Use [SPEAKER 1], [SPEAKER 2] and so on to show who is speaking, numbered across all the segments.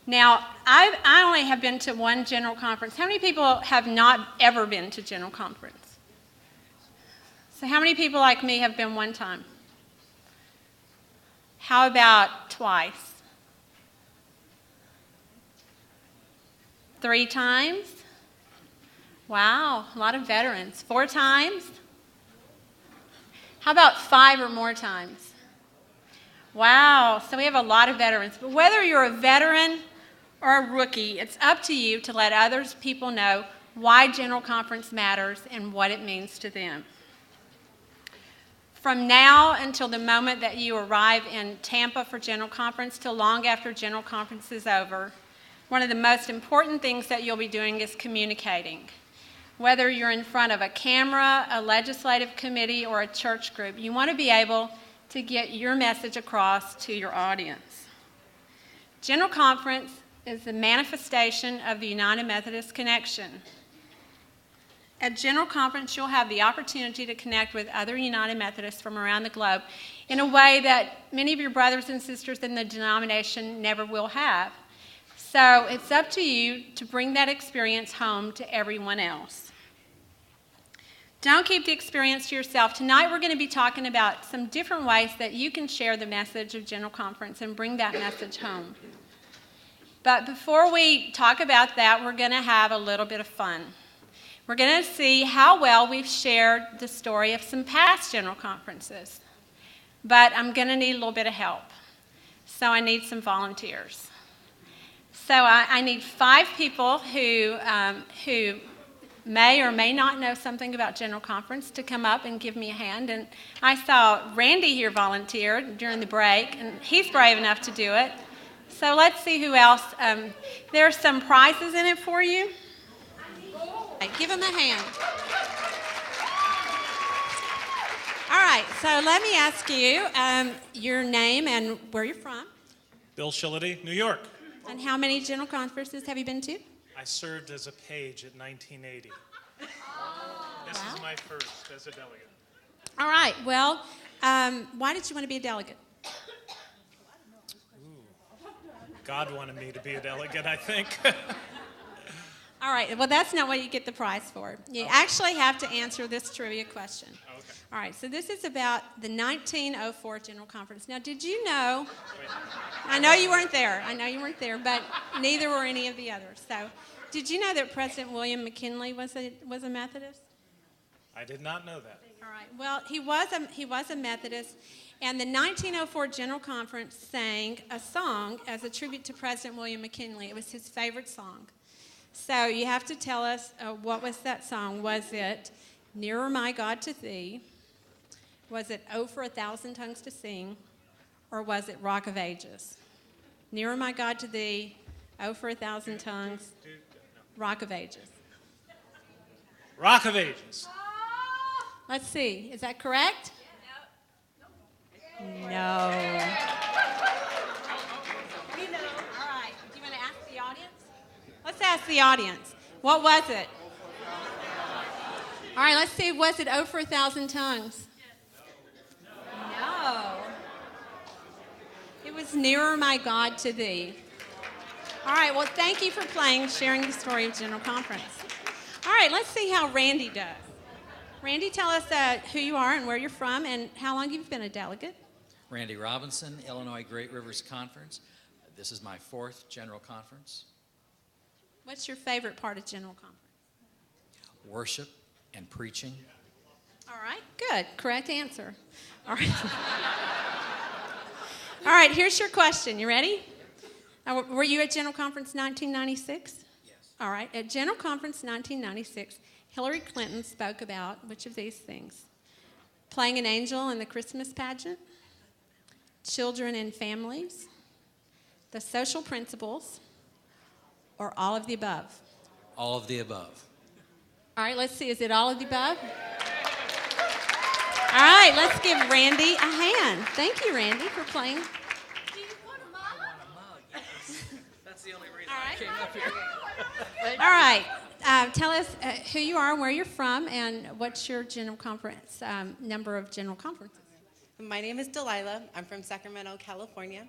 [SPEAKER 1] Now, I only have been to one general conference. How many people have not ever been to general conference? So how many people like me have been one time? How about twice? 3 times? Wow, a lot of veterans. 4 times? How about 5 or more times? Wow, so we have a lot of veterans. But whether you're a veteran or a rookie, it's up to you to let others people know why General Conference matters and what it means to them. From now until the moment that you arrive in Tampa for General Conference till long after General Conference is over, one of the most important things that you'll be doing is communicating. Whether you're in front of a camera, a legislative committee, or a church group, you want to be able to get your message across to your audience. General Conference is the manifestation of the United Methodist connection. At General Conference, you'll have the opportunity to connect with other United Methodists from around the globe in a way that many of your brothers and sisters in the denomination never will have. So it's up to you to bring that experience home to everyone else. Don't keep the experience to yourself. Tonight we're going to be talking about some different ways that you can share the message of General Conference and bring that message home. But before we talk about that, we're going to have a little bit of fun. We're going to see how well we've shared the story of some past General Conferences. But I'm going to need a little bit of help. So I need some volunteers. So I need 5 people who may or may not know something about General Conference to come up and give me a hand. And I saw Randy here volunteer during the break, and he's brave enough to do it. So let's see who else. There are some prizes in it for you. Give him a hand. All right, so let me ask you your name and where you're from.
[SPEAKER 2] Bill Shillity, New York.
[SPEAKER 1] And how many General Conferences have you been to?
[SPEAKER 2] I served as a page at 1980. This is my first as a delegate.
[SPEAKER 1] All right, well, why did you want to be a delegate?
[SPEAKER 2] God wanted me to be a delegate, I think.
[SPEAKER 1] All right, well, that's not what you get the prize for. You actually have to answer this trivia question.
[SPEAKER 2] Okay.
[SPEAKER 1] All right, so this is about the 1904 General Conference. Now, did you know, I know you weren't there, but neither were any of the others. So, did you know that President William McKinley was a Methodist?
[SPEAKER 2] I did not know that.
[SPEAKER 1] All right, well, he was a Methodist, and the 1904 General Conference sang a song as a tribute to President William McKinley. It was his favorite song. So you have to tell us what was that song. Was it Nearer My God to Thee? Was it Oh for a Thousand Tongues to Sing? Or was it Rock of Ages? Nearer My God to Thee, Oh for a Thousand Tongues, Rock of Ages.
[SPEAKER 2] Rock of Ages.
[SPEAKER 1] Let's see, is that correct? No. Let's ask the audience. What was it? All right, let's see. Was it Oh for a Thousand Tongues? No. It was Nearer My God to Thee. All right, well, thank you for playing, sharing the story of General Conference. All right, let's see how Randy does. Randy, tell us who you are and where you're from and how long you've been a delegate.
[SPEAKER 3] Randy Robinson, Illinois Great Rivers Conference. This is my 4th General Conference.
[SPEAKER 1] What's your favorite part of General Conference?
[SPEAKER 3] Worship and preaching.
[SPEAKER 1] All right, good. Correct answer. All right. All right, here's your question. You ready? Were you at General Conference 1996?
[SPEAKER 3] Yes.
[SPEAKER 1] All right. At General Conference 1996, Hillary Clinton spoke about which of these things? Playing an angel in the Christmas pageant, children and families, the social principles, or all of the above?
[SPEAKER 3] All of the above.
[SPEAKER 1] All right, let's see. Is it all of the above? All right, let's give Randy a hand. Thank you, Randy, for playing.
[SPEAKER 4] Do you want a mug?
[SPEAKER 3] That's the only reason
[SPEAKER 1] I
[SPEAKER 3] came up here.
[SPEAKER 1] All right, tell us who you are, where you're from, and what's your General Conference, number of General Conferences.
[SPEAKER 4] My name is Delilah. I'm from Sacramento, California.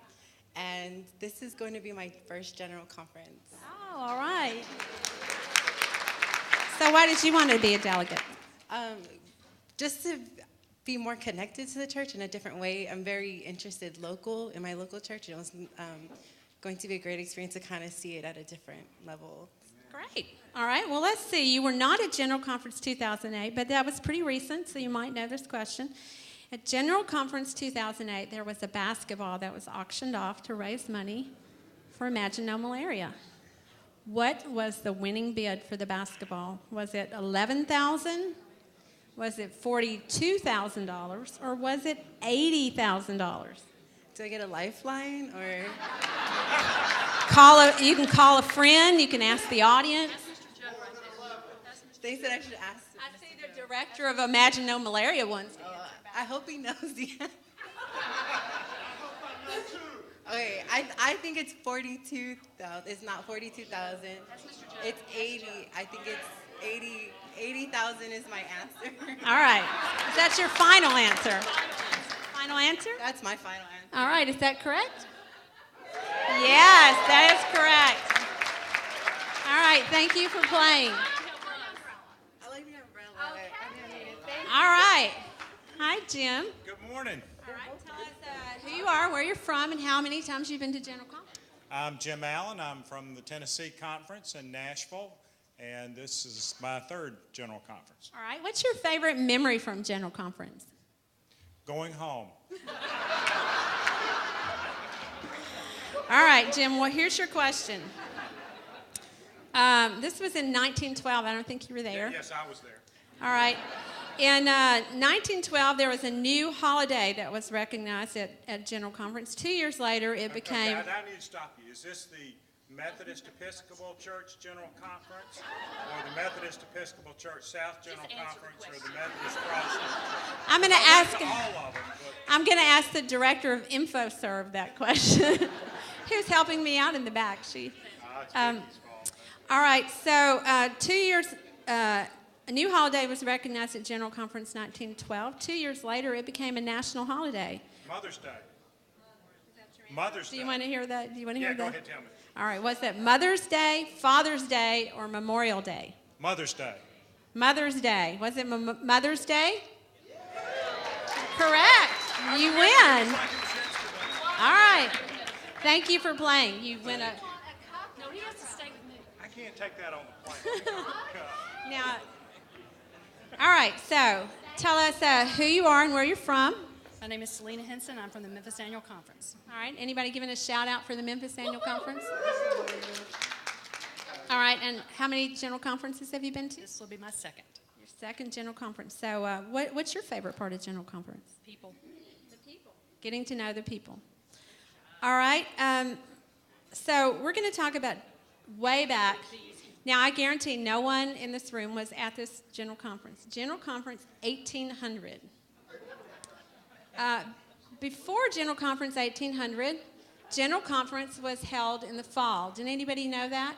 [SPEAKER 5] and this is going to be my first general conference.
[SPEAKER 1] Oh, all right. So why did you want to be a delegate?
[SPEAKER 5] Just to be more connected to the church in a different way. I'm very interested in my local church. It was going to be a great experience to kind of see it at a different level.
[SPEAKER 1] Great. All right. Well, let's see. You were not at General Conference 2008, but that was pretty recent, so you might know this question. At General Conference 2008, there was a basketball that was auctioned off to raise money for Imagine No Malaria. What was the winning bid for the basketball? Was it $11,000? Was it $42,000? Or was it $80,000?
[SPEAKER 5] Do I get a lifeline or?
[SPEAKER 1] You can call a friend. You can ask the audience.
[SPEAKER 5] They said I should ask.
[SPEAKER 1] I see the director of Imagine No Malaria wants to answer.
[SPEAKER 5] I hope he knows the answer. Okay, I think it's 42,000. It's not 42,000. It's 80. I think it's 80,000 is my answer.
[SPEAKER 1] All right. Is that your final answer? Final answer?
[SPEAKER 5] That's my final answer.
[SPEAKER 1] All right. Is that correct? Yes, that is correct. All right. Thank you for playing.
[SPEAKER 5] I like the umbrella.
[SPEAKER 1] All right. Hi, Jim.
[SPEAKER 2] Good morning.
[SPEAKER 1] All right. Tell us who you are, where you're from, and how many times you've been to General Conference.
[SPEAKER 6] I'm Jim Allen. I'm from the Tennessee Conference in Nashville, and this is my third General Conference.
[SPEAKER 1] All right. What's your favorite memory from General Conference?
[SPEAKER 6] Going home.
[SPEAKER 1] All right, Jim. Well, here's your question. This was in 1912. I don't think you were there.
[SPEAKER 6] Yes, I was there.
[SPEAKER 1] All right. In 1912, there was a new holiday that was recognized at General Conference. 2 years later, it became...
[SPEAKER 6] Okay, I need to stop you. Is this the Methodist Episcopal Church General Conference, or the Methodist Episcopal Church South General Conference, or the Methodist Protestant?
[SPEAKER 1] I'm going to ask...
[SPEAKER 6] All of them.
[SPEAKER 1] I'm going to ask the director of InfoServe that question. Who's helping me out in the back? She.
[SPEAKER 6] It's Vicky's fault.
[SPEAKER 1] All right. So 2 years. A new holiday was recognized at General Conference 1912. 2 years later, it became a national holiday.
[SPEAKER 6] Mother's Day. Mother's Day.
[SPEAKER 1] Do you want to hear that? Do you want to hear
[SPEAKER 6] Yeah, go
[SPEAKER 1] that?
[SPEAKER 6] ahead, tell me.
[SPEAKER 1] All right. Was it Mother's Day, Father's Day, or Memorial Day?
[SPEAKER 6] Mother's Day.
[SPEAKER 1] Mother's Day. Was it Mother's Day? Correct. You win. All right. Thank you for playing. You win a...
[SPEAKER 4] No, he has to stay with me.
[SPEAKER 6] I can't take that on the plane.
[SPEAKER 1] Now, all right, so tell us who you are and where you're from.
[SPEAKER 7] My name is Selena Henson. I'm from the Memphis Annual Conference.
[SPEAKER 1] All right, anybody giving a shout out for the Memphis Annual Conference? All right, and how many general conferences have you been to?
[SPEAKER 7] This will be my second.
[SPEAKER 1] Your second general conference. So what's your favorite part of general conference?
[SPEAKER 7] People.
[SPEAKER 1] The people. Getting to know the people. All right, so we're going to talk about way back. Now, I guarantee no one in this room was at this general conference. General Conference 1800. Before General Conference 1800, General Conference was held in the fall. Did anybody know that?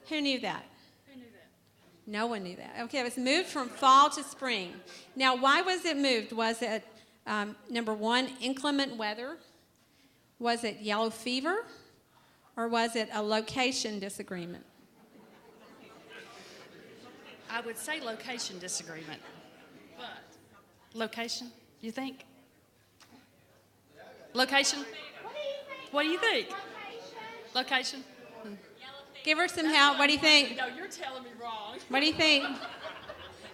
[SPEAKER 1] Who knew that?
[SPEAKER 7] Who knew that?
[SPEAKER 1] No one knew that. Okay, it was moved from fall to spring. Now, why was it moved? Was it, number one, inclement weather? Was it yellow fever? Or was it a location disagreement?
[SPEAKER 7] I would say location disagreement. But location, you think? Location? What do you think? Location?
[SPEAKER 1] Give her some help. What do you think?
[SPEAKER 7] No, you're telling me wrong.
[SPEAKER 1] What do you think?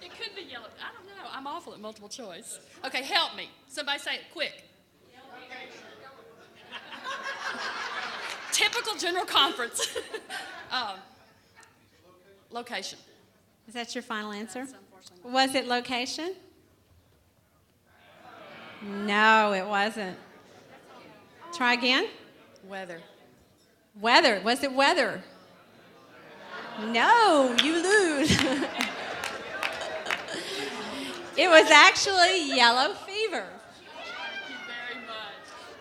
[SPEAKER 7] It could be yellow. I don't know. I'm awful at multiple choice. Okay, help me. Somebody say it quick. Typical general conference. Location.
[SPEAKER 1] Is that your final answer?
[SPEAKER 7] That's unfortunately not.
[SPEAKER 1] Was it location? No, it wasn't. Try again.
[SPEAKER 7] Weather.
[SPEAKER 1] Weather. Was it weather? No, you lose. It was actually yellow fever.
[SPEAKER 7] Thank you very much.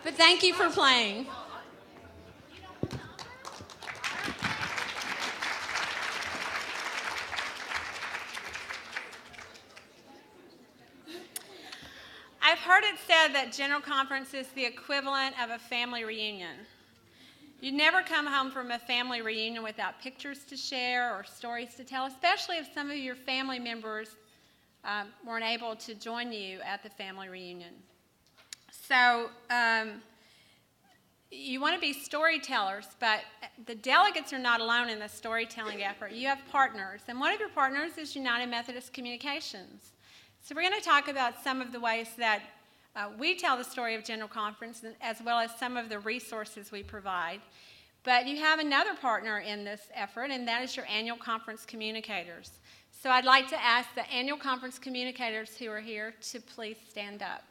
[SPEAKER 1] But thank you for playing. I've heard it said that General Conference is the equivalent of a family reunion. You never come home from a family reunion without pictures to share or stories to tell, especially if some of your family members weren't able to join you at the family reunion. So you want to be storytellers, but the delegates are not alone in the storytelling effort. You have partners, and one of your partners is United Methodist Communications. So we're going to talk about some of the ways that we tell the story of General Conference, as well as some of the resources we provide. But you have another partner in this effort, and that is your annual conference communicators. So I'd like to ask the annual conference communicators who are here to please stand up.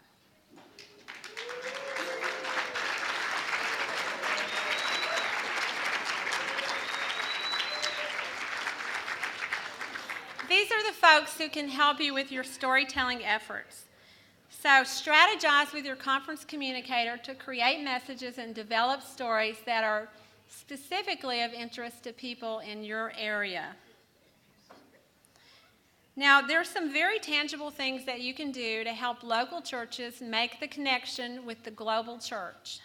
[SPEAKER 1] These are the folks who can help you with your storytelling efforts. So strategize with your conference communicator to create messages and develop stories that are specifically of interest to people in your area. Now, there are some very tangible things that you can do to help local churches make the connection with the global church.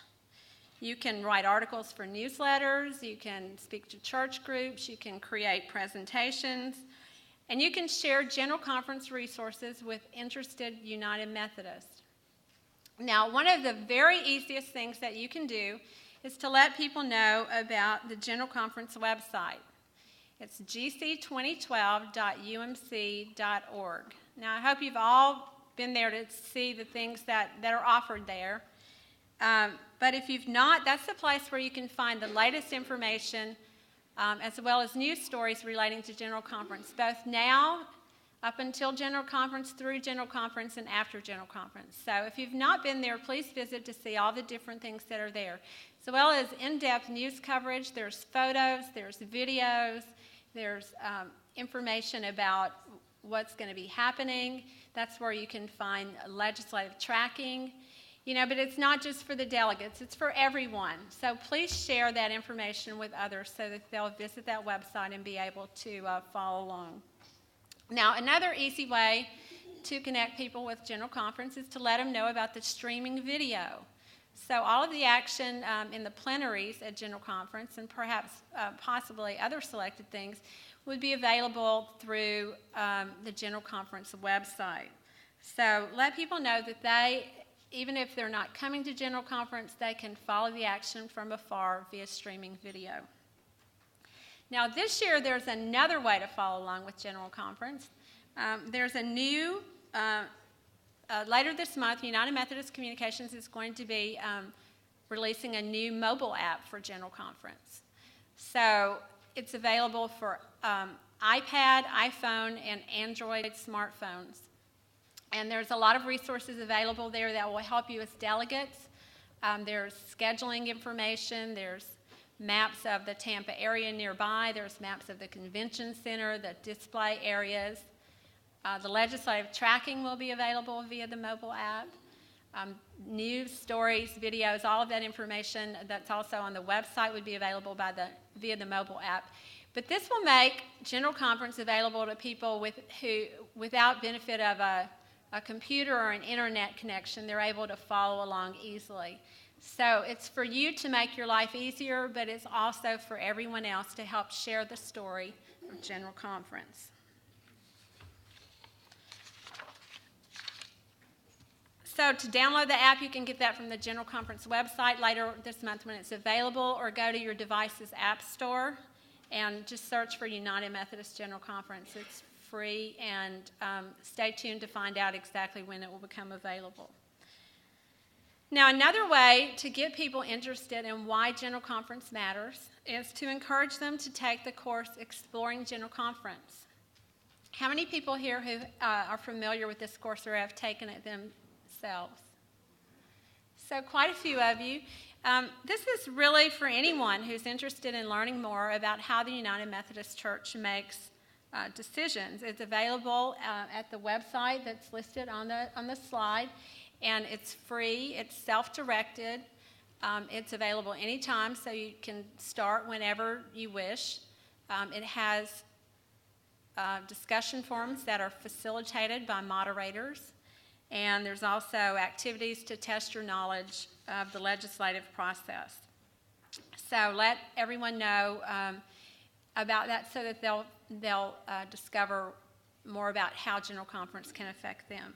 [SPEAKER 1] You can write articles for newsletters, you can speak to church groups, you can create presentations, and you can share General Conference resources with interested United Methodists. Now, one of the very easiest things that you can do is to let people know about the General Conference website. It's gc2012.umc.org. Now, I hope you've all been there to see the things that are offered there. But if you've not, that's the place where you can find the latest information as well as news stories relating to General Conference, both now, up until General Conference, through General Conference, and after General Conference. So if you've not been there, please visit to see all the different things that are there. As well as in-depth news coverage, there's photos, there's videos, there's information about what's going to be happening. That's where you can find legislative tracking. But it's not just for the delegates, it's for everyone. So please share that information with others so that they'll visit that website and be able to follow along. Now, another easy way to connect people with General Conference is to let them know about the streaming video. So all of the action in the plenaries at General Conference, and perhaps possibly other selected things, would be available through the General Conference website. So let people know that they, even if they're not coming to General Conference, they can follow the action from afar via streaming video. Now, this year, there's another way to follow along with General Conference. There's a new, later this month, United Methodist Communications is going to be releasing a new mobile app for General Conference. So it's available for iPad, iPhone, and Android smartphones. And there's a lot of resources available there that will help you as delegates. There's scheduling information, there's maps of the Tampa area nearby, there's maps of the convention center, the display areas. The legislative tracking will be available via the mobile app. News, stories, videos, all of that information that's also on the website would be available via the mobile app. But this will make General Conference available to people without benefit of a computer or an internet connection. They're able to follow along easily. So it's for you to make your life easier, but it's also for everyone else to help share the story of General Conference. So to download the app, you can get that from the General Conference website later this month when it's available, or go to your device's app store and just search for United Methodist General Conference. It's free, and stay tuned to find out exactly when it will become available. Now, another way to get people interested in why General Conference matters is to encourage them to take the course Exploring General Conference. How many people here who are familiar with this course or have taken it themselves? So quite a few of you. This is really for anyone who's interested in learning more about how the United Methodist Church makes decisions. It's available at the website that's listed on the slide, and it's free. It's self-directed. It's available anytime, so you can start whenever you wish. It has discussion forums that are facilitated by moderators, And there's also activities to test your knowledge of the legislative process. So let everyone know about that so that they'll discover more about how General Conference can affect them.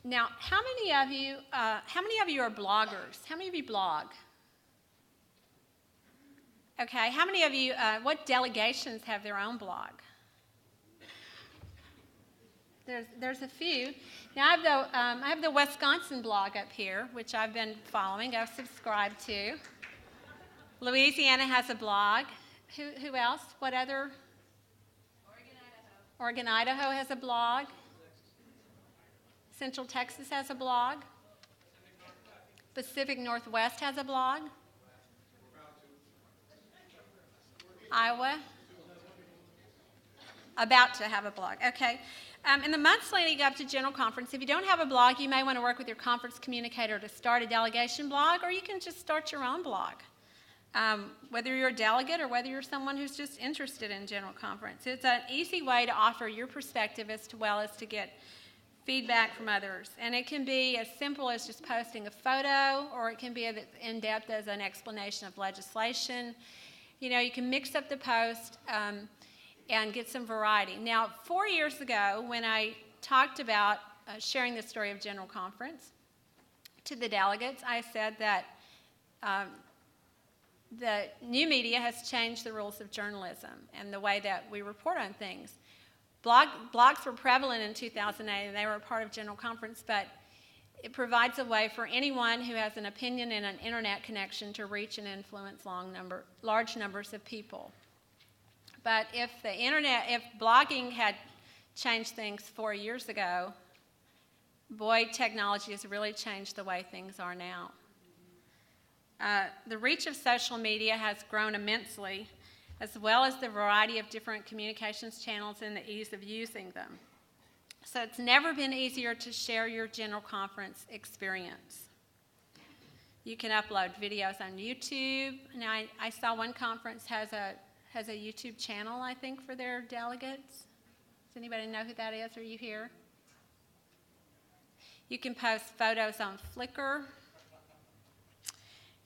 [SPEAKER 1] Now, how many of you are bloggers? How many of you blog? Okay, how many of you, what delegations have their own blog? There's a few. Now, I have the Wisconsin blog up here, which I've been following. I've subscribed to. Louisiana has a blog. Who else? What other? Oregon, Idaho has a blog. Central Texas has a blog. Pacific Northwest has a blog. Iowa? About to have a blog. Okay. In the months leading up to General Conference, if you don't have a blog, you may want to work with your conference communicator to start a delegation blog, or you can just start your own blog. Whether you're a delegate or whether you're someone who's just interested in General Conference. It's an easy way to offer your perspective as well as to get feedback from others. And it can be as simple as just posting a photo, or it can be as in-depth as an explanation of legislation. You know, you can mix up the post and get some variety. Now, 4 years ago, when I talked about sharing the story of General Conference to the delegates, I said that the new media has changed the rules of journalism and the way that we report on things. Blogs were prevalent in 2008, and they were a part of General Conference, but it provides a way for anyone who has an opinion and an internet connection to reach and influence large numbers of people. But if blogging had changed things 4 years ago, boy, technology has really changed the way things are now. The reach of social media has grown immensely, as well as the variety of different communications channels and the ease of using them. So it's never been easier to share your General Conference experience. You can upload videos on YouTube. Now, I saw one conference has a YouTube channel, I think, for their delegates. Does anybody know who that is? Are you here? You can post photos on Flickr.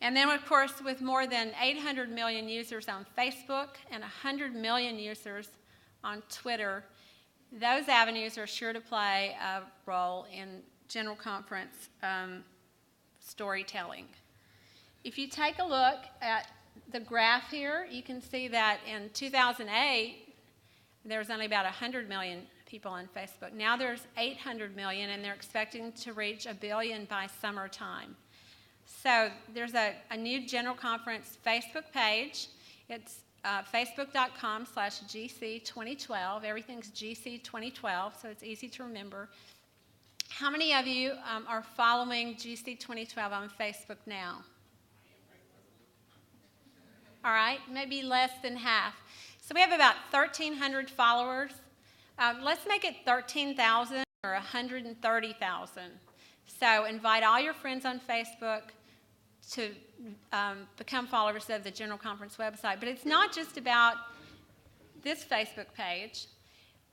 [SPEAKER 1] And then, of course, with more than 800 million users on Facebook and 100 million users on Twitter, those avenues are sure to play a role in General Conference storytelling. If you take a look at the graph here, you can see that in 2008, there was only about 100 million people on Facebook. Now there's 800 million, and they're expecting to reach 1 billion by summertime. So there's a new General Conference Facebook page. It's facebook.com/GC2012. Everything's GC2012, so it's easy to remember. How many of you are following GC2012 on Facebook now? All right, maybe less than half. So we have about 1,300 followers. Let's make it 13,000 or 130,000. So invite all your friends on Facebook to become followers of the General Conference website. But it's not just about this Facebook page.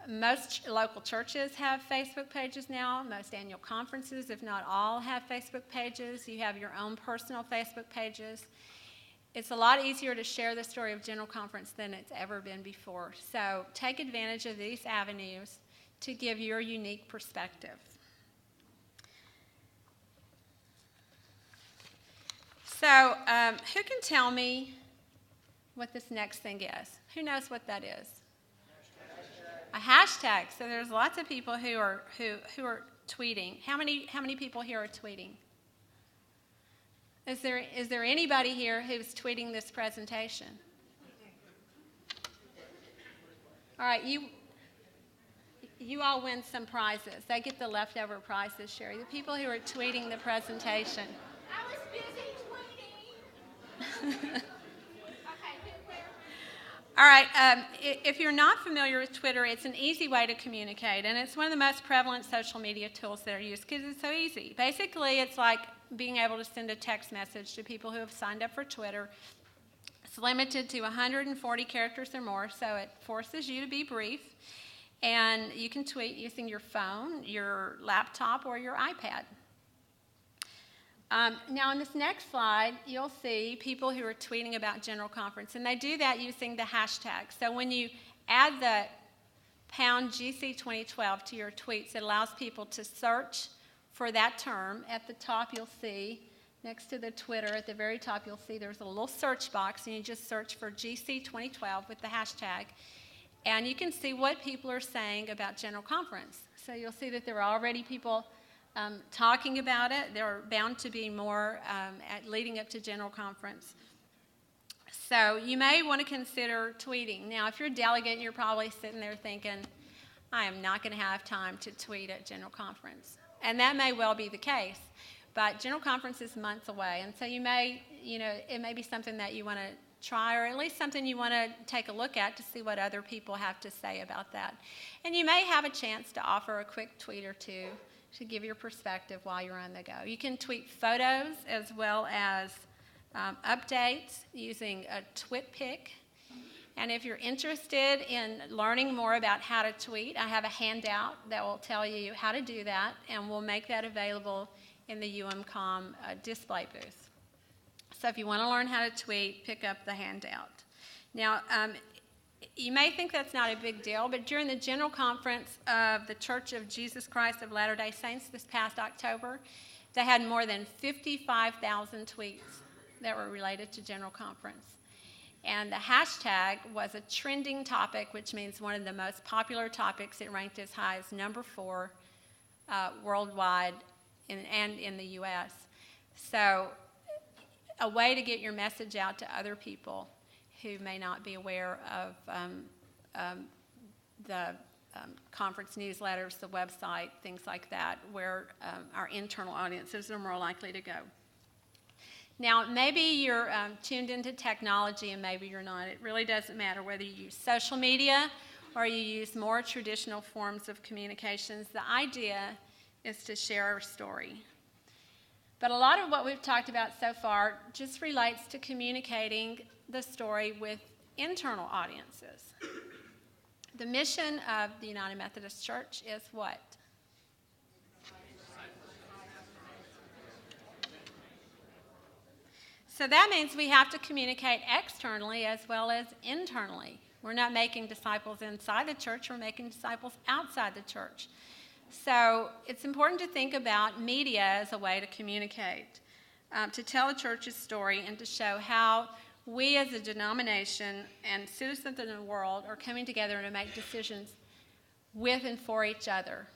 [SPEAKER 1] Most local churches have Facebook pages now. Most annual conferences, if not all, have Facebook pages. You have your own personal Facebook pages. It's a lot easier to share the story of General Conference than it's ever been before. So take advantage of these avenues to give your unique perspective. So who can tell me what this next thing is? Who knows what that is? A hashtag. So there's lots of people who are tweeting. How many people here are tweeting? Is there anybody here who's tweeting this presentation? All right, you all win some prizes. They get the leftover prizes, Sherry. The people who are tweeting the presentation.
[SPEAKER 4] I was busy tweeting.
[SPEAKER 1] All right, if you're not familiar with Twitter, it's an easy way to communicate, and it's one of the most prevalent social media tools that are used because it's so easy. Basically, it's like being able to send a text message to people who have signed up for Twitter. It's limited to 140 characters or more, so it forces you to be brief. And you can tweet using your phone, your laptop, or your iPad. Now, on this next slide, you'll see people who are tweeting about General Conference, and they do that using the hashtag. So when you add the #GC2012 to your tweets, it allows people to search for that term. At the top, you'll see, next to the Twitter, at the very top, you'll see there's a little search box, and you just search for GC2012 with the hashtag, and you can see what people are saying about General Conference. So you'll see that there are already people talking about it. There are bound to be more leading up to General Conference. So you may want to consider tweeting. Now, if you're a delegate, you're probably sitting there thinking, I am not going to have time to tweet at General Conference. And that may well be the case. But General Conference is months away. And so it may be something that you want to try, or at least something you want to take a look at to see what other people have to say about that. And you may have a chance to offer a quick tweet or two to give your perspective while you're on the go. You can tweet photos as well as updates using a TwitPic. And if you're interested in learning more about how to tweet, I have a handout that will tell you how to do that, and we'll make that available in the UMCom display booth. So if you want to learn how to tweet, pick up the handout. Now, you may think that's not a big deal, but during the General Conference of the Church of Jesus Christ of Latter-day Saints this past October, they had more than 55,000 tweets that were related to General Conference. And the hashtag was a trending topic, which means one of the most popular topics. It ranked as high as number 4 worldwide and in the U.S. So a way to get your message out to other people who may not be aware of the conference newsletters, the website, things like that, where our internal audiences are more likely to go. Now, maybe you're tuned into technology and maybe you're not. It really doesn't matter whether you use social media or you use more traditional forms of communications. The idea is to share our story. But a lot of what we've talked about so far just relates to communicating the story with internal audiences. The mission of the United Methodist Church is what? So that means we have to communicate externally as well as internally. We're not making disciples inside the church, we're making disciples outside the church. So it's important to think about media as a way to communicate, to tell the church's story and to show how we as a denomination and citizens in the world are coming together to make decisions with and for each other.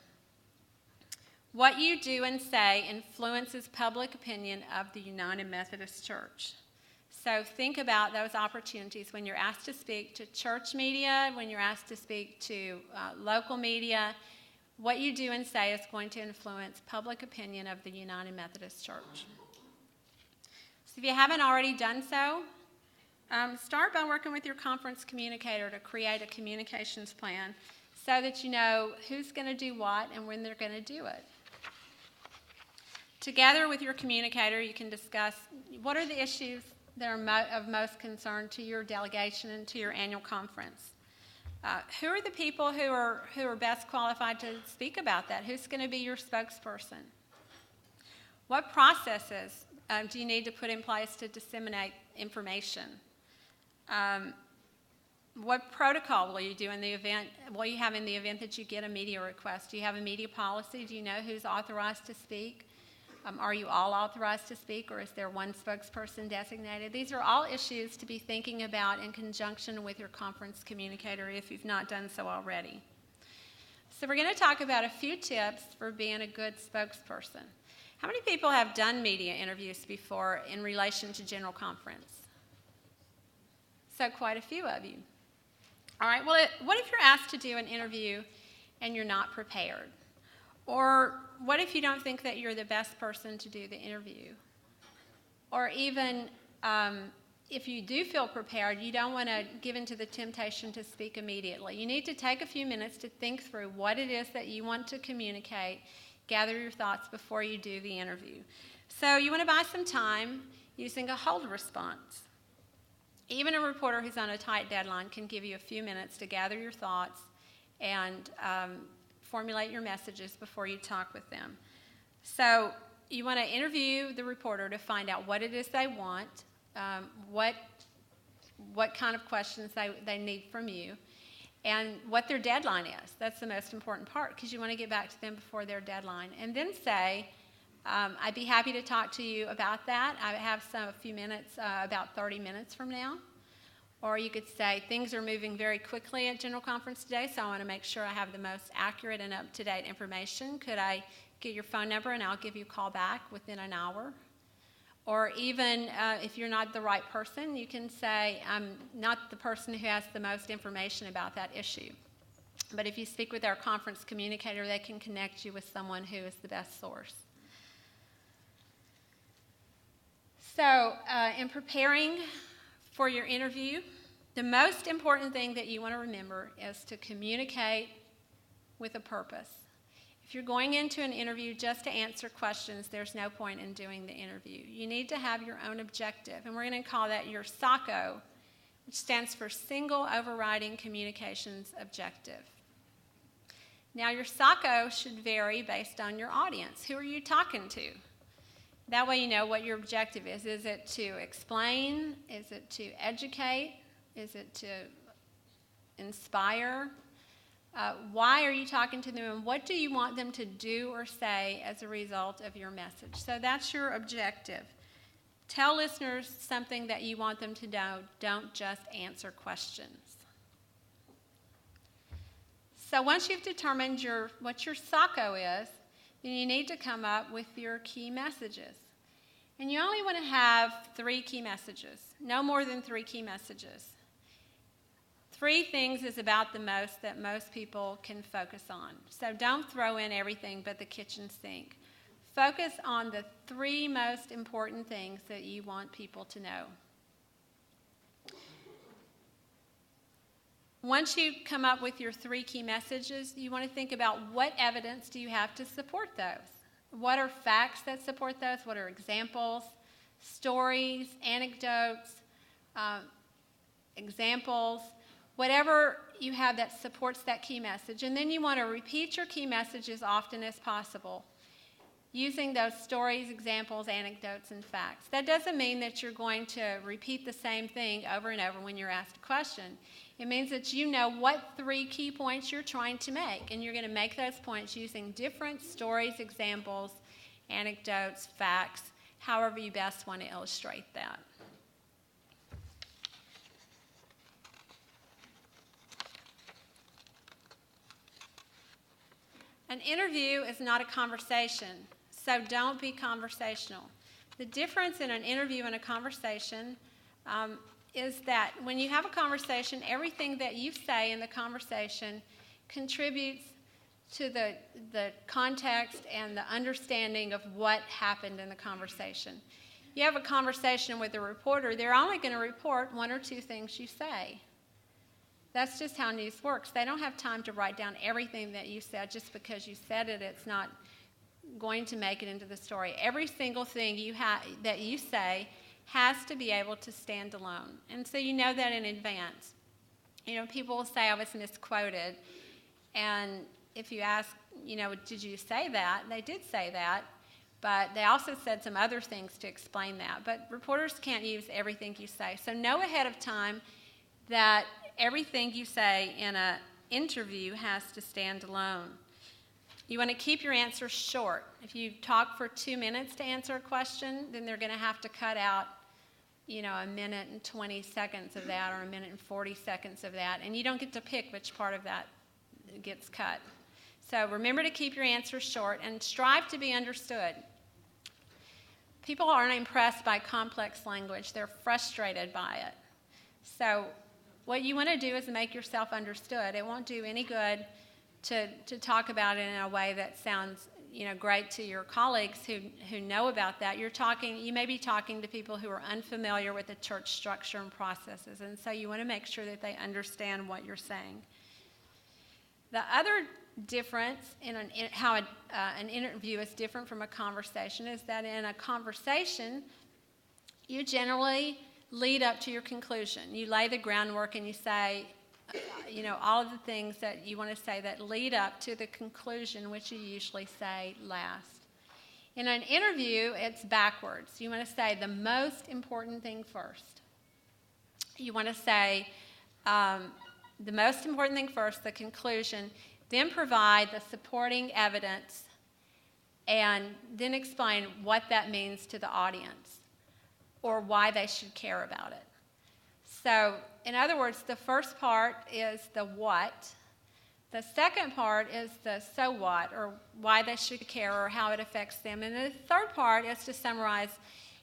[SPEAKER 1] What you do and say influences public opinion of the United Methodist Church. So think about those opportunities when you're asked to speak to church media, when you're asked to speak to local media. What you do and say is going to influence public opinion of the United Methodist Church. So if you haven't already done so, start by working with your conference communicator to create a communications plan so that you know who's going to do what and when they're going to do it. Together with your communicator, you can discuss what are the issues that are of most concern to your delegation and to your annual conference. Who are the people who are best qualified to speak about that? Who's going to be your spokesperson? What processes do you need to put in place to disseminate information? What protocol will you do in the event? Will you have in the event that you get a media request? Do you have a media policy? Do you know who's authorized to speak? Are you all authorized to speak, or is there one spokesperson designated? These are all issues to be thinking about in conjunction with your conference communicator if you've not done so already. So we're going to talk about a few tips for being a good spokesperson. How many people have done media interviews before in relation to General Conference? So quite a few of you. All right, well, what if you're asked to do an interview and you're not prepared? Or what if you don't think that you're the best person to do the interview? Or even if you do feel prepared, you don't want to give in to the temptation to speak immediately. You need to take a few minutes to think through what it is that you want to communicate, gather your thoughts before you do the interview. So you want to buy some time using a hold response. Even a reporter who's on a tight deadline can give you a few minutes to gather your thoughts and formulate your messages before you talk with them. So you want to interview the reporter to find out what it is they want, what kind of questions they need from you, and what their deadline is. That's the most important part, because you want to get back to them before their deadline. And then say, I'd be happy to talk to you about that. I have a few minutes, about 30 minutes from now. Or you could say, things are moving very quickly at General Conference today, so I want to make sure I have the most accurate and up-to-date information. Could I get your phone number and I'll give you a call back within an hour? Or even if you're not the right person, you can say, I'm not the person who has the most information about that issue. But if you speak with our conference communicator, they can connect you with someone who is the best source. So in preparing for your interview, the most important thing that you want to remember is to communicate with a purpose. If you're going into an interview just to answer questions, there's no point in doing the interview. You need to have your own objective, and we're going to call that your SOCO, which stands for Single Overriding Communications Objective. Now, your SOCO should vary based on your audience. Who are you talking to? That way you know what your objective is. Is it to explain? Is it to educate? Is it to inspire? Why are you talking to them, and what do you want them to do or say as a result of your message? So that's your objective. Tell listeners something that you want them to know. Don't just answer questions. So once you've determined what your SOCO is, then you need to come up with your key messages. And you only want to have 3 key messages, no more than 3 key messages. 3 things is about the most that most people can focus on. So don't throw in everything but the kitchen sink. Focus on the 3 most important things that you want people to know. Once you come up with your 3 key messages, you want to think about what evidence do you have to support those. What are facts that support those? What are examples, stories, anecdotes, examples, whatever you have that supports that key message. And then you want to repeat your key message as often as possible, using those stories, examples, anecdotes, and facts. That doesn't mean that you're going to repeat the same thing over and over when you're asked a question. It means that you know what 3 key points you're trying to make, and you're going to make those points using different stories, examples, anecdotes, facts, however you best want to illustrate that. An interview is not a conversation, so don't be conversational. The difference in an interview and a conversation is that when you have a conversation, everything that you say in the conversation contributes to the context and the understanding of what happened in the conversation. You have a conversation with a reporter, they're only going to report 1 or 2 things you say. That's just how news works. They don't have time to write down everything that you said. Just because you said it, it's not going to make it into the story. Every single thing that you say has to be able to stand alone. And so you know that in advance. You know, people will say I was misquoted. And if you ask, did you say that? They did say that. But they also said some other things to explain that. But reporters can't use everything you say. So know ahead of time that everything you say in an interview has to stand alone. You want to keep your answers short. If you talk for 2 minutes to answer a question, then they're going to have to cut out, a minute and 20 seconds of that or a minute and 40 seconds of that. And you don't get to pick which part of that gets cut. So remember to keep your answers short and strive to be understood. People aren't impressed by complex language. They're frustrated by it. So what you want to do is make yourself understood. It won't do any good to talk about it in a way that sounds great to your colleagues who know about that. You may be talking to people who are unfamiliar with the church structure and processes, and so you want to make sure that they understand what you're saying. The other difference in how an interview is different from a conversation is that in a conversation, you generally lead up to your conclusion. You lay the groundwork and you say, all of the things that you want to say that lead up to the conclusion, which you usually say last. In an interview, it's backwards. You want to say the most important thing first. You want to say the most important thing first, the conclusion, then provide the supporting evidence, and then explain what that means to the audience or why they should care about it. So, in other words, the first part is the what. The second part is the so what, or why they should care or how it affects them. And the third part is to summarize,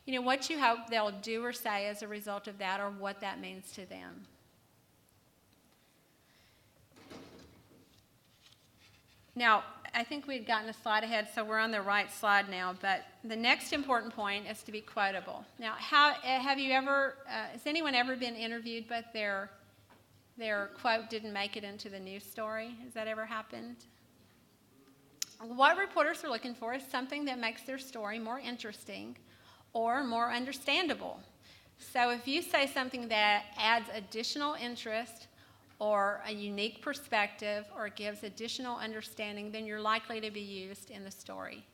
[SPEAKER 1] what you hope they'll do or say as a result of that or what that means to them. Now, I think we'd gotten a slide ahead, so we're on the right slide now, but the next important point is to be quotable. Now, has anyone ever been interviewed but their quote didn't make it into the news story? Has that ever happened? What reporters are looking for is something that makes their story more interesting or more understandable. So if you say something that adds additional interest or a unique perspective or gives additional understanding, then you're likely to be used in the story.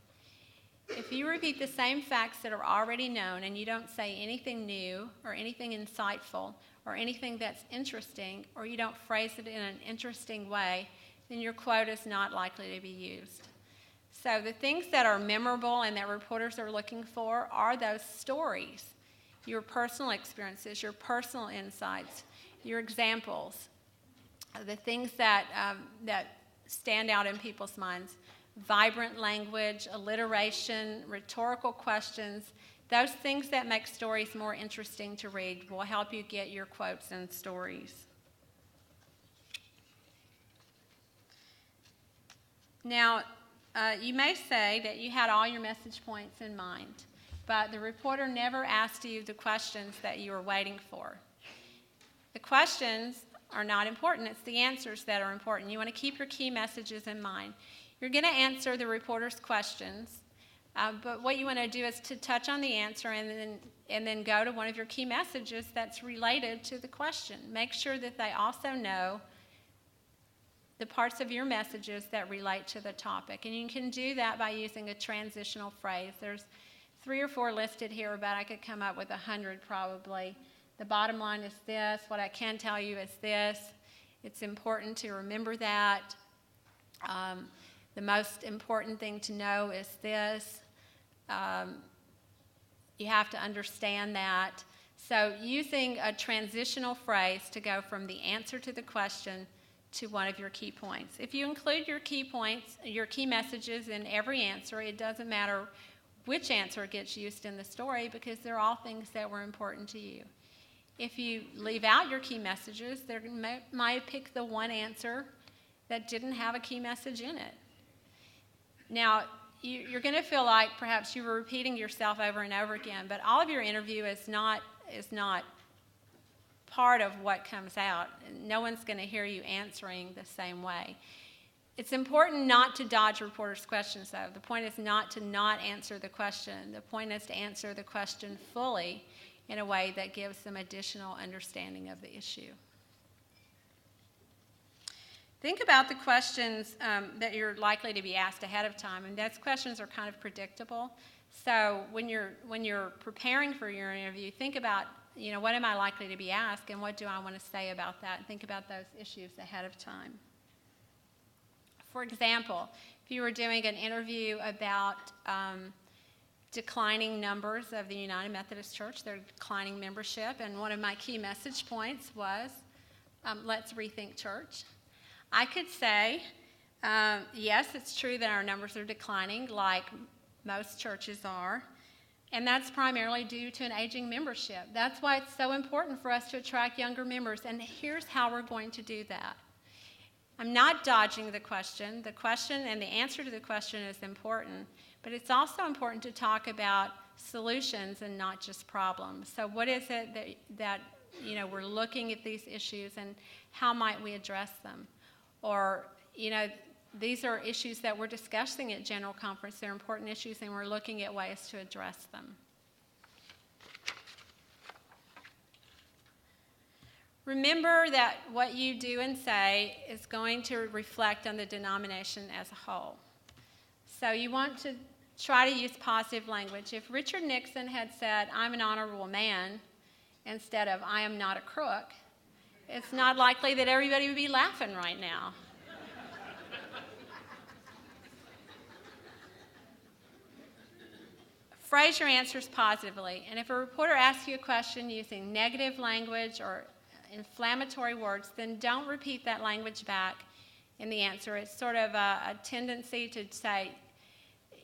[SPEAKER 1] If you repeat the same facts that are already known and you don't say anything new or anything insightful or anything that's interesting, or you don't phrase it in an interesting way, then your quote is not likely to be used. So the things that are memorable and that reporters are looking for are those stories, your personal experiences, your personal insights, your examples, the things that stand out in people's minds. Vibrant language, alliteration, rhetorical questions, those things that make stories more interesting to read will help you get your quotes and stories. Now, you may say that you had all your message points in mind, but the reporter never asked you the questions that you were waiting for. The questions are not important. It's the answers that are important. You want to keep your key messages in mind. You're going to answer the reporter's questions, but what you want to do is to touch on the answer and then go to one of your key messages that's related to the question. Make sure that they also know the parts of your messages that relate to the topic. And you can do that by using a transitional phrase. There's 3 or 4 listed here, but I could come up with 100 probably. The bottom line is this. What I can tell you is this. It's important to remember that. The most important thing to know is this. You have to understand that. So using a transitional phrase to go from the answer to the question to one of your key points. If you include your key points, your key messages in every answer, it doesn't matter which answer gets used in the story because they're all things that were important to you. If you leave out your key messages, they might pick the one answer that didn't have a key message in it. Now, you're going to feel like perhaps you were repeating yourself over and over again, but all of your interview is not part of what comes out. No one's going to hear you answering the same way. It's important not to dodge reporters' questions, though. The point is not to not answer the question. The point is to answer the question fully in a way that gives them additional understanding of the issue. Think about the questions that you're likely to be asked ahead of time, and those questions are kind of predictable. So when you're preparing for your interview, think about, what am I likely to be asked, and what do I want to say about that? And think about those issues ahead of time. For example, if you were doing an interview about declining numbers of the United Methodist Church, their declining membership, and one of my key message points was, let's rethink church. I could say, yes, it's true that our numbers are declining like most churches are, and that's primarily due to an aging membership. That's why it's so important for us to attract younger members, and here's how we're going to do that. I'm not dodging the question. The question and the answer to the question is important, but it's also important to talk about solutions and not just problems. So what is it that we're looking at these issues, and how might we address them? Or, these are issues that we're discussing at General Conference. They're important issues, and we're looking at ways to address them. Remember that what you do and say is going to reflect on the denomination as a whole. So you want to try to use positive language. If Richard Nixon had said, "I'm an honorable man," instead of "I am not a crook," it's not likely that everybody would be laughing right now. Phrase your answers positively. And if a reporter asks you a question using negative language or inflammatory words, then don't repeat that language back in the answer. It's sort of a tendency to say,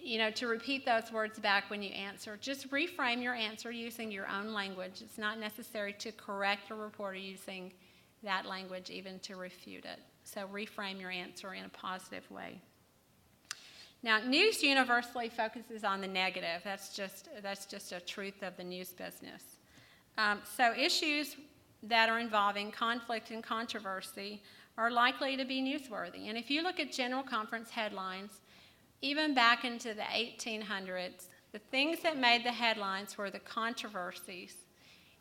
[SPEAKER 1] to repeat those words back when you answer. Just reframe your answer using your own language. It's not necessary to correct a reporter using that language, even to refute it. So reframe your answer in a positive way. Now, news universally focuses on the negative. That's just a truth of the news business. So issues that are involving conflict and controversy are likely to be newsworthy. And if you look at General Conference headlines, even back into the 1800s, the things that made the headlines were the controversies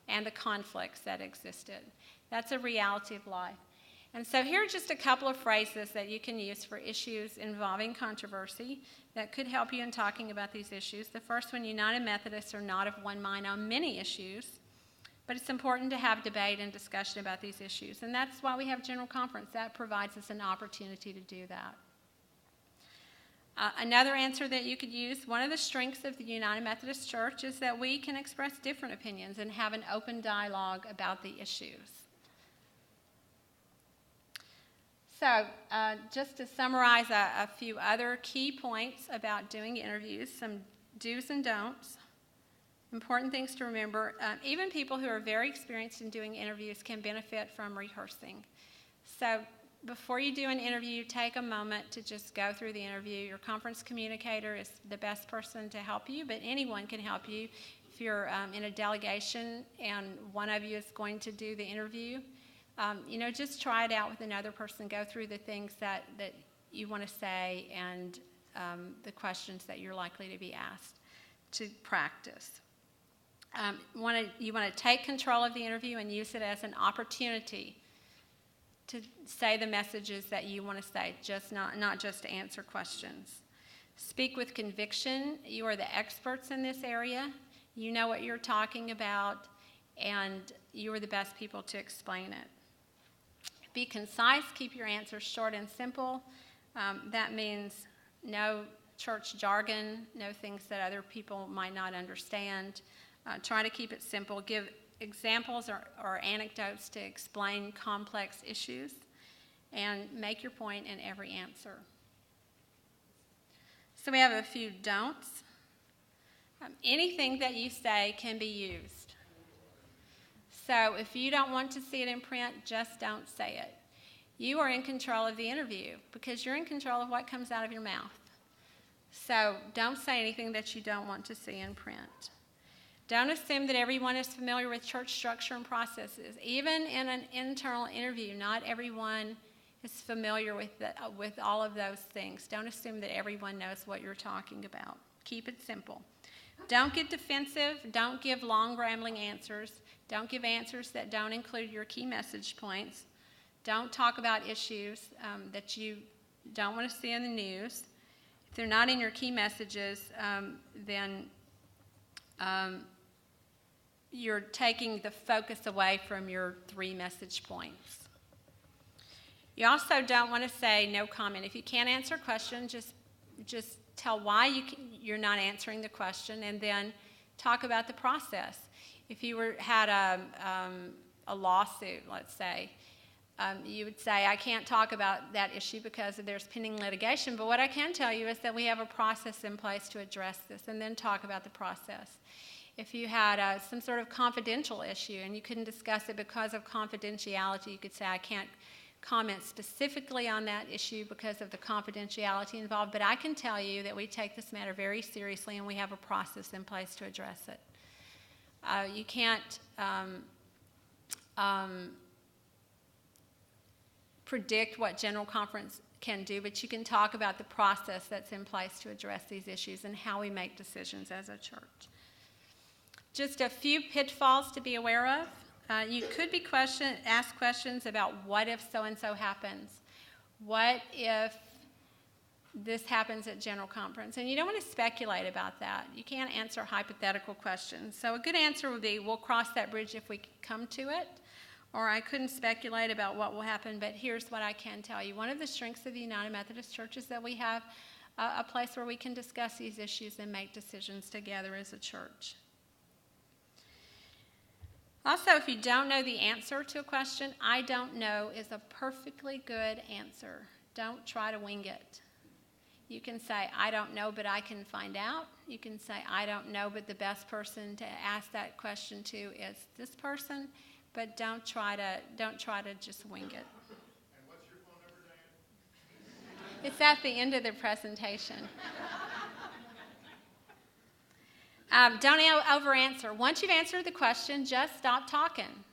[SPEAKER 1] and the conflicts that existed. That's a reality of life. And so here are just a couple of phrases that you can use for issues involving controversy that could help you in talking about these issues. The first one, United Methodists are not of one mind on many issues, but it's important to have debate and discussion about these issues. And that's why we have General Conference. That provides us an opportunity to do that. Another answer that you could use, one of the strengths of the United Methodist Church is that we can express different opinions and have an open dialogue about the issues. So just to summarize a few other key points about doing interviews, some do's and don'ts, important things to remember. Even people who are very experienced in doing interviews can benefit from rehearsing. So before you do an interview, take a moment to just go through the interview. Your conference communicator is the best person to help you, but anyone can help you. If you're in a delegation and one of you is going to do the interview, just try it out with another person. Go through the things that you want to say and the questions that you're likely to be asked to practice. You want to take control of the interview and use it as an opportunity to say the messages that you want to say, not just to answer questions. Speak with conviction. You are the experts in this area. You know what you're talking about, and you are the best people to explain it. Be concise. Keep your answers short and simple. That means no church jargon, no things that other people might not understand. Try to keep it simple. Give examples or anecdotes to explain complex issues, and make your point in every answer. So we have a few don'ts. Anything that you say can be used. So if you don't want to see it in print, just don't say it. You are in control of the interview because you're in control of what comes out of your mouth. So don't say anything that you don't want to see in print. Don't assume that everyone is familiar with church structure and processes. Even in an internal interview, not everyone is familiar with all of those things. Don't assume that everyone knows what you're talking about. Keep it simple. Don't get defensive. Don't give long, rambling answers. Don't give answers that don't include your key message points. Don't talk about issues that you don't want to see in the news. If they're not in your key messages, then you're taking the focus away from your 3 message points. You also don't want to say no comment. If you can't answer a question, just tell why you're not answering the question, and then talk about the process. If you had a lawsuit, let's say, you would say, I can't talk about that issue because there's pending litigation, but what I can tell you is that we have a process in place to address this, and then talk about the process. If you had some sort of confidential issue and you couldn't discuss it because of confidentiality, you could say, I can't comment specifically on that issue because of the confidentiality involved, but I can tell you that we take this matter very seriously and we have a process in place to address it. You can't predict what General Conference can do, but you can talk about the process that's in place to address these issues and how we make decisions as a church. Just a few pitfalls to be aware of. You could be asked questions about what if so-and-so happens? What if this happens at General Conference? And you don't want to speculate about that. You can't answer hypothetical questions. So a good answer would be, we'll cross that bridge if we come to it. Or I couldn't speculate about what will happen, but here's what I can tell you. One of the strengths of the United Methodist Church is that we have a place where we can discuss these issues and make decisions together as a church. Also, if you don't know the answer to a question, I don't know is a perfectly good answer. Don't try to wing it. You can say, I don't know, but I can find out. You can say, I don't know, but the best person to ask that question to is this person. But don't try to just wing it.
[SPEAKER 6] And what's your phone number, Diane?
[SPEAKER 1] It's at the end of the presentation. Don't over-answer. Once you've answered the question, just stop talking.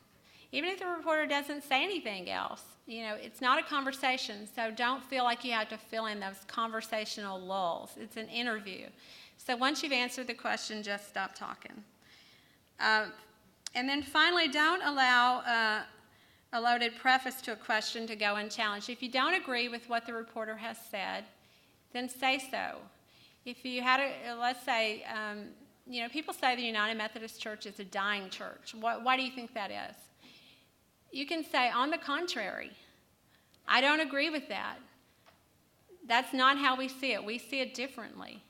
[SPEAKER 1] Even if the reporter doesn't say anything else, it's not a conversation, so don't feel like you have to fill in those conversational lulls. It's an interview. So once you've answered the question, just stop talking. And then finally, don't allow a loaded preface to a question to go unchallenged. If you don't agree with what the reporter has said, then say so. If you had let's say, people say the United Methodist Church is a dying church. Why do you think that is? You can say, on the contrary, I don't agree with that. That's not how we see it. We see it differently.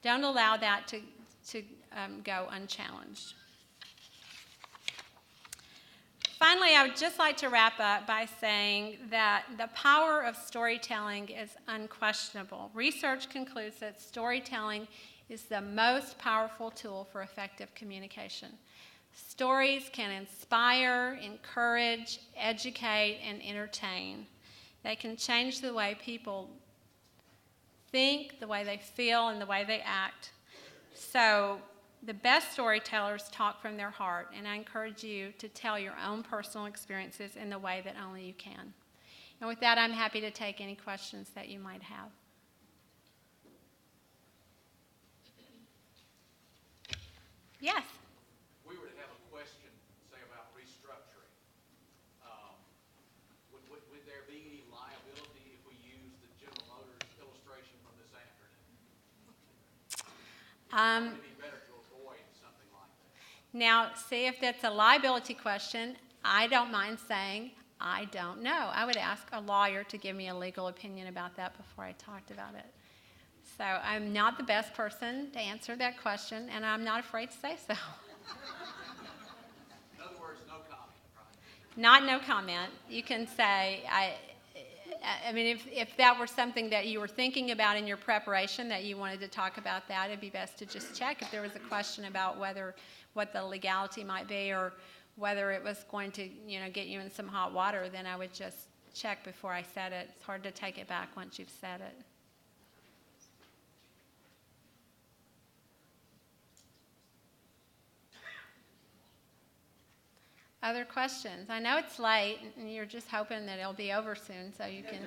[SPEAKER 1] Don't allow that to go unchallenged. Finally, I would just like to wrap up by saying that the power of storytelling is unquestionable. Research concludes that storytelling is the most powerful tool for effective communication. Stories can inspire, encourage, educate, and entertain. They can change the way people think, the way they feel, and the way they act. So, the best storytellers talk from their heart, and I encourage you to tell your own personal experiences in the way that only you can. And with that, I'm happy to take any questions that you might have. Yes?
[SPEAKER 8] If we were to have a question, say, about restructuring, would there be any liability if we use the General Motors illustration from this afternoon? Would it be better to avoid something like that?
[SPEAKER 1] Now, see, if that's a liability question, I don't mind saying, I don't know. I would ask a lawyer to give me a legal opinion about that before I talked about it. So I'm not the best person to answer that question, and I'm not afraid to say so.
[SPEAKER 8] In other words, no comment, right?
[SPEAKER 1] Not no comment. You can say, I mean, if that were something that you were thinking about in your preparation, that you wanted to talk about that, it'd be best to just check if there was a question about what the legality might be, or whether it was going to, get you in some hot water, then I would just check before I said it. It's hard to take it back once you've said it. Other questions? I know it's late, and you're just hoping that it'll be over soon so you can...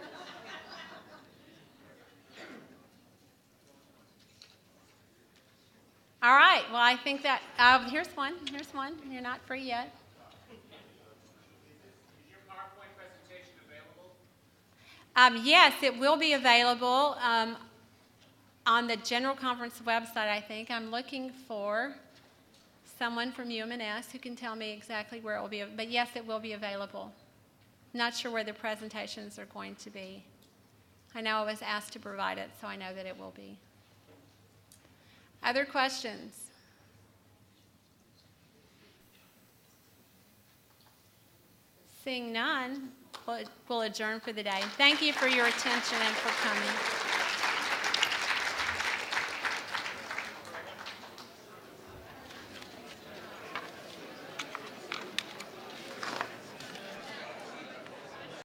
[SPEAKER 1] All right, well, I think that... here's one. You're not free yet.
[SPEAKER 9] Is your PowerPoint presentation available?
[SPEAKER 1] Yes, it will be available on the General Conference website, I think. I'm looking for someone from UMNS who can tell me exactly where it will be. But yes, it will be available. Not sure where the presentations are going to be. I know I was asked to provide it, so I know that it will be. Other questions? Seeing none, we'll adjourn for the day. Thank you for your attention and for coming.